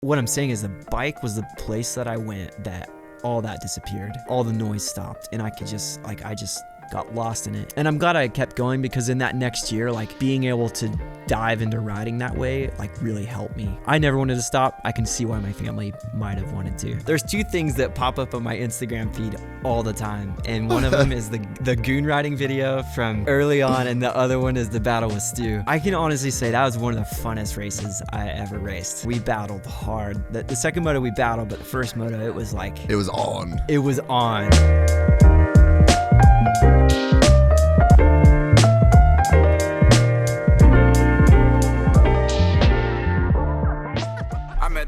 What I'm saying is the bike was the place that I went that all that disappeared. All the noise stopped, and I just got lost in it. And I'm glad I kept going, because in that next year, like, being able to dive into riding that way, like, really helped me. I never wanted to stop. I can see why my family might have wanted to. There's two things that pop up on my Instagram feed all the time, and one of them is the goon riding video from early on, and the other one is the battle with Stu. I can honestly say that was one of the funnest races I ever raced. We battled hard. The second moto we battled, but the first moto, it was like... It was on. It was on.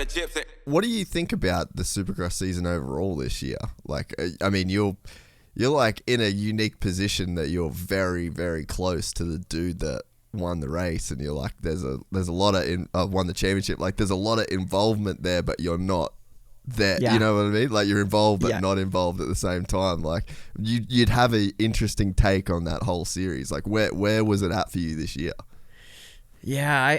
Gypsy. What do you think about the Supercross season overall this year? Like, I mean, you're like in a unique position that you're very, very close to the dude that won the race, and you're like, there's a lot of won the championship. Like, there's a lot of involvement there, but you're not there. Yeah. You know what I mean? Like, you're involved but not involved at the same time. Like, you'd have an interesting take on that whole series. Like, where was it at for you this year? Yeah,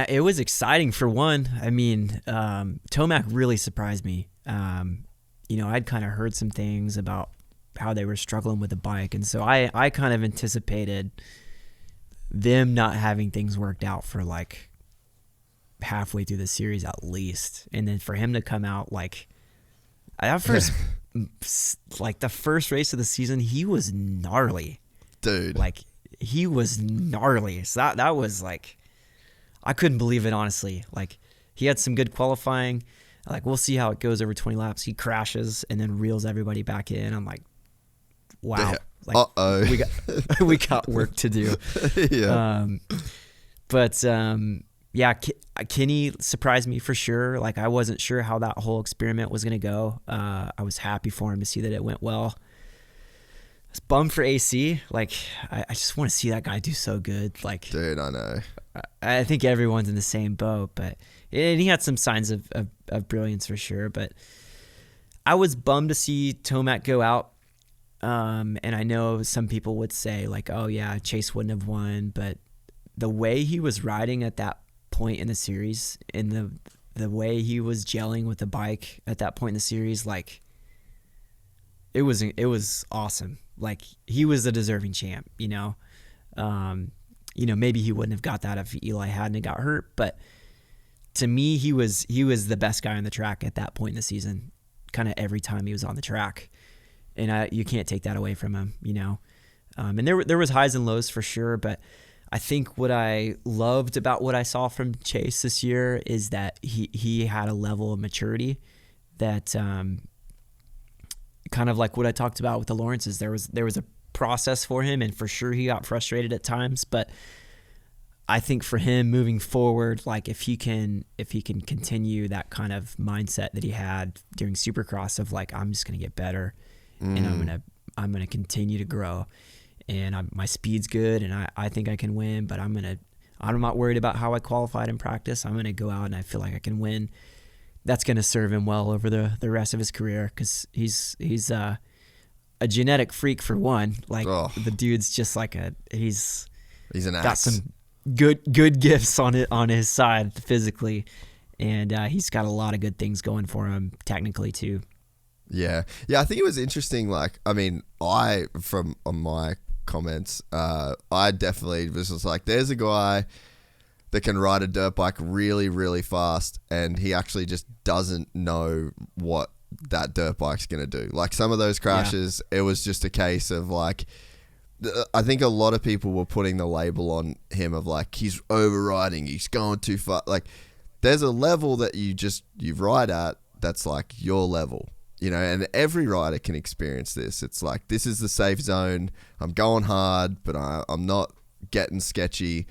it was exciting for one. I mean, Tomac really surprised me. I'd kind of heard some things about how they were struggling with the bike, and so I kind of anticipated them not having things worked out for like halfway through the series at least, and then for him to come out like that first, like the first race of the season, he was gnarly, dude. Like. He was gnarly. So that was like, I couldn't believe it, honestly. Like, he had some good qualifying. Like, we'll see how it goes over 20 laps. He crashes and then reels everybody back in. I'm like, wow. Like, we got work to do. Yeah. Kenny surprised me for sure. Like, I wasn't sure how that whole experiment was going to go. I was happy for him to see that it went well. I was bummed for AC. Like, I just want to see that guy do so good. Like, dude, I know. I think everyone's in the same boat, and he had some signs of brilliance for sure. But I was bummed to see Tomac go out. And I know some people would say like, oh yeah, Chase wouldn't have won, but the way he was riding at that point in the series, and the way he was gelling with the bike at that point in the series, like, it was awesome. Like, he was the deserving champ, maybe he wouldn't have got that if Eli hadn't got hurt, but to me, he was the best guy on the track at that point in the season, kind of every time he was on the track, and you can't take that away from him, and there was highs and lows for sure, but I think what I loved about what I saw from Chase this year is that he had a level of maturity that, kind of like what I talked about with the Lawrences, there was a process for him, and for sure he got frustrated at times, but I think for him moving forward, like if he can continue that kind of mindset that he had during Supercross of like, I'm just going to get better, and I'm going to continue to grow, and my speed's good, and I think I can win, but I'm not worried about how I qualified in practice. I'm going to go out and I feel like I can win. That's going to serve him well over the rest of his career, because he's a genetic freak for one. Like, the dude's just like he's an axe. Got some good gifts on his side physically, and he's got a lot of good things going for him technically too. Yeah. I think it was interesting. Like, I mean, on my comments, I definitely was just like, there's a guy that can ride a dirt bike really, really fast, and he actually just doesn't know what that dirt bike's going to do. Like, some of those crashes, It was just a case of like, I think a lot of people were putting the label on him of like, he's overriding, he's going too far. Like, there's a level that you ride at that's like your level, and every rider can experience this. It's like, this is the safe zone. I'm going hard, but I'm not getting sketchy.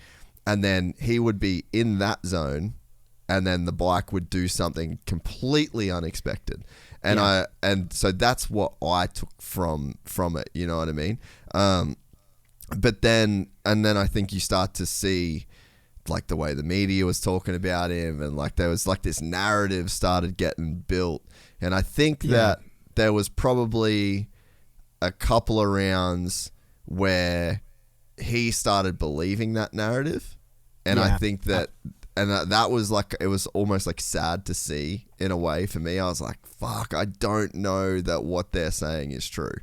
And then he would be in that zone, and then the bike would do something completely unexpected. And so that's what I took from it, you know what I mean? But then I think you start to see like the way the media was talking about him, and like there was like this narrative started getting built. And I think that there was probably a couple of rounds where he started believing that narrative. And I think that that was like, it was almost like sad to see in a way for me. I was like, fuck, I don't know that what they're saying is true.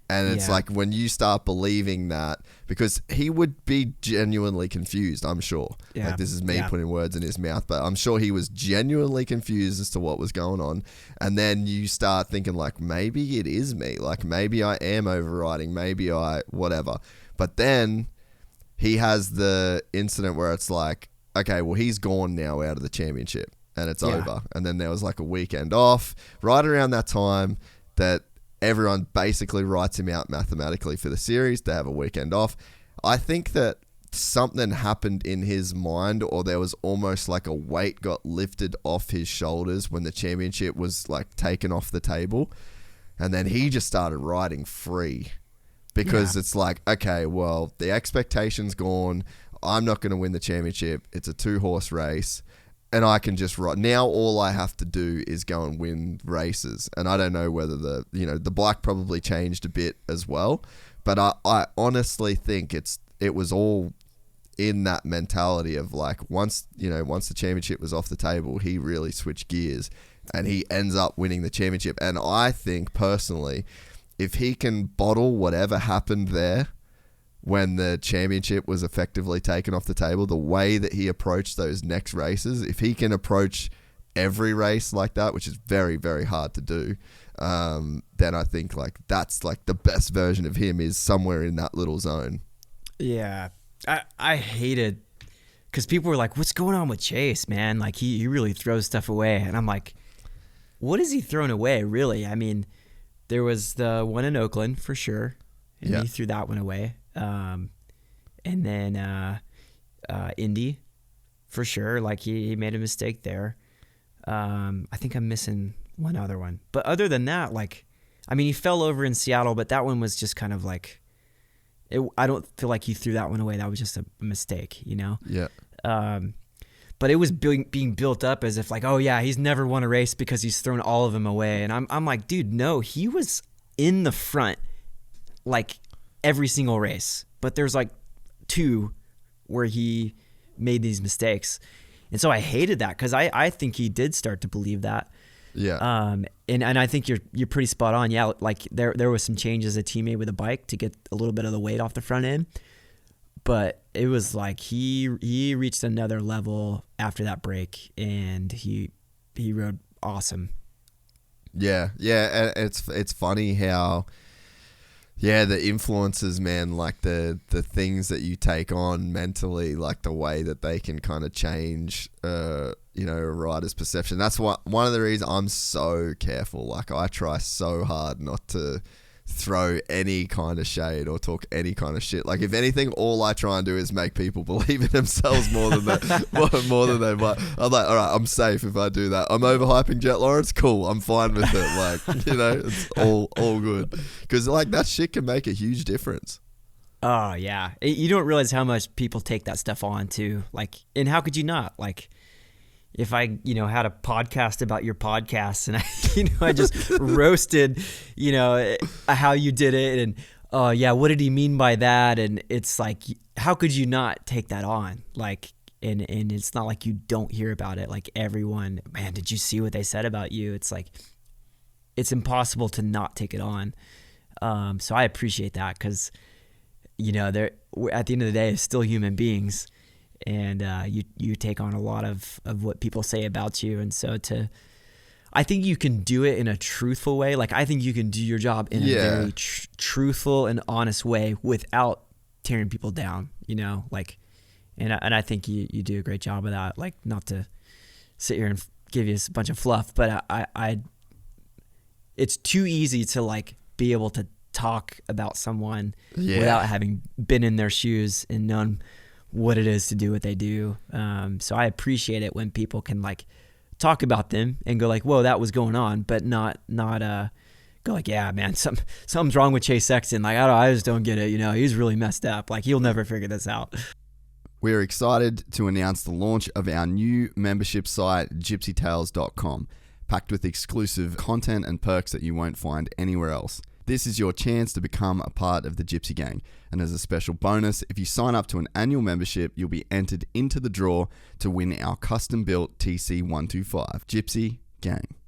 And it's like when you start believing that, because he would be genuinely confused, I'm sure. Yeah. Like, this is me putting words in his mouth, but I'm sure he was genuinely confused as to what was going on. And then you start thinking like, maybe it is me. Like, maybe I am overriding. Maybe whatever. But then he has the incident where it's like, okay, well, he's gone now out of the championship and it's over. And then there was like a weekend off right around that time that everyone basically writes him out mathematically for the series to have a weekend off. I think that something happened in his mind, or there was almost like a weight got lifted off his shoulders when the championship was like taken off the table. And then he just started riding free because it's like, okay, well, the expectation's gone. I'm not going to win the championship. It's a 2-horse race. And I can just ride. Now all I have to do is go and win races. And I don't know whether the bike probably changed a bit as well. But I honestly think it was all in that mentality of like, once the championship was off the table, he really switched gears and he ends up winning the championship. And I think personally, if he can bottle whatever happened there when the championship was effectively taken off the table, the way that he approached those next races, if he can approach every race like that, which is very, very hard to do, then I think like that's like the best version of him is somewhere in that little zone. Yeah. I hated, because people were like, what's going on with Chase, man? Like he really throws stuff away. And I'm like, what is he throwing away, really? I mean, there was the one in Oakland for sure. And he threw that one away. And then Indy, for sure. Like he made a mistake there. I think I'm missing one other one. But other than that, like, I mean, he fell over in Seattle, but that one was just kind of like, I don't feel like he threw that one away. That was just a mistake, you know? Yeah. But it was being built up as if like, oh yeah, he's never won a race because he's thrown all of them away. And I'm like, dude, no, he was in the front like every single race. But there's like 2 where he made these mistakes. And so I hated that because I think he did start to believe that. Yeah. And I think you're pretty spot on. Yeah, like there was some changes a team made with the bike to get a little bit of the weight off the front end. But it was like he reached another level after that break, and he rode awesome. Yeah, and it's funny how the influences, man, like the things that you take on mentally, like the way that they can kind of change a rider's perception. That's one of the reasons I'm so careful. Like I try so hard not to throw any kind of shade or talk any kind of shit. Like if anything, all I try and do is make people believe in themselves more than more than they might. I'm like, all right, I'm safe if I do that. I'm overhyping Jet Lawrence, cool, I'm fine with it. Like, it's all good, because like that shit can make a huge difference. Oh yeah, you don't realize how much people take that stuff on too. Like, and how could you not? Like, if I, had a podcast about your podcast and I just roasted, how you did it, and what did he mean by that? And it's like, how could you not take that on? Like, and it's not like you don't hear about it. Like everyone, man, did you see what they said about you? It's like, it's impossible to not take it on. So I appreciate that because, they're at the end of the day, it's still human beings. And you take on a lot of what people say about you. And so I think you can do it in a truthful way. Like I think you can do your job in a very truthful and honest way without tearing people down, like, and I think you do a great job of that. Like, not to sit here and give you a bunch of fluff, but it's too easy to like be able to talk about someone without having been in their shoes and known what it is to do what they do. So I appreciate it when people can like talk about them and go like, whoa, that was going on, but not go like, yeah, man, something's wrong with Chase Sexton. Like, I just don't get it. He's really messed up. Like, he'll never figure this out. We're excited to announce the launch of our new membership site, gypsytales.com, packed with exclusive content and perks that you won't find anywhere else. This is your chance to become a part of the Gypsy Gang. And as a special bonus, if you sign up to an annual membership, you'll be entered into the draw to win our custom-built TC125. Gypsy Gang.